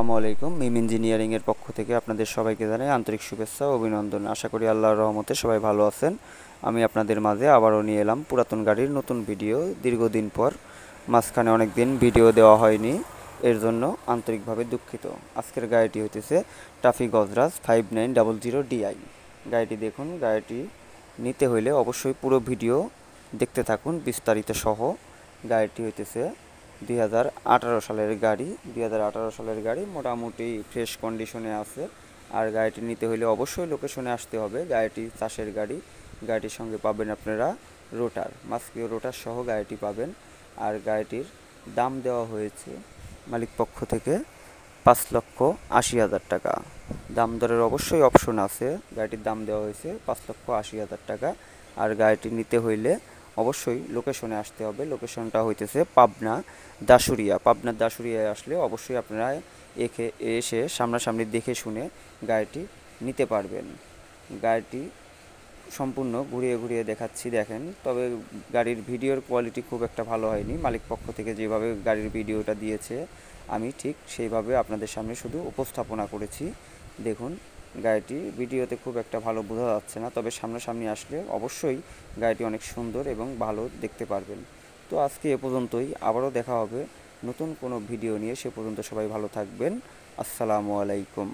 আসসালামু আলাইকুম। মিম ইঞ্জিনিয়ারিং এর পক্ষ থেকে আপনাদের সবাইকে জানাই আন্তরিক শুভেচ্ছা ও অভিনন্দন। আশা করি আল্লাহর রহমতে সবাই ভালো আছেন। আমি আপনাদের মাঝে আবারও নিয়ে এলাম পুরাতন গাড়ির নতুন ভিডিও। দীর্ঘদিন পর মাঝখানে অনেক দিন ভিডিও দেওয়া হয়নি, এর জন্য আন্তরিকভাবে দুঃখিত। আজকের গাড়িটি হইতেছে টাফি গজরাজ 5900DI। গাড়িটি দেখুন। গাড়িটি নিতে হইলে অবশ্যই পুরো ভিডিও দেখতে থাকুন বিস্তারিত সহ। গাড়িটি হইতেছে 2018 সালের গাড়ি। 2018 সালের গাড়ি মোটামুটি ফ্রেশ কন্ডিশনে আছে। আর গাড়িটি নিতে হলে অবশ্যই লোকেশনে আসতে হবে। গাড়িটি চাষের গাড়ি। গাড়িটির সঙ্গে পাবেন আপনারা রোটার, মাস্কিও রোটার সহ গাড়িটি পাবেন। আর গাড়িটির দাম দেওয়া হয়েছে মালিক পক্ষ থেকে 5,80,000 টাকা। দাম দরের অবশ্যই অপশন আছে। গাড়িটির দাম দেওয়া হয়েছে 5,80,000 টাকা। আর গাড়িটি নিতে হইলে অবশ্যই লোকেশনে আসতে হবে। লোকেশনটা হইতেছে পাবনা দাসুরিয়া। পাবনার দাসুরিয়ায় আসলে অবশ্যই আপনারা এসে সামনাসামনি দেখে শুনে গাড়িটি নিতে পারবেন। গাড়িটি সম্পূর্ণ ঘুরিয়ে ঘুরিয়ে দেখাচ্ছি, দেখেন। তবে গাড়ির ভিডিওর কোয়ালিটি খুব একটা ভালো হয়নি। মালিক পক্ষ থেকে যেভাবে গাড়ির ভিডিওটা দিয়েছে আমি ঠিক সেইভাবে আপনাদের সামনে শুধু উপস্থাপনা করেছি। দেখুন, গাড়িটি ভিডিওতে খুব একটা ভালো বোঝা যাচ্ছে না, তবে সামনাসামনি আসলে অবশ্যই গাড়িটি অনেক সুন্দর এবং ভালো দেখতে পারবেন। তো আজকে এ পর্যন্তই, আবারও দেখা হবে নতুন কোনো ভিডিও নিয়ে। সে পর্যন্ত সবাই ভালো থাকবেন। আসসালামু আলাইকুম।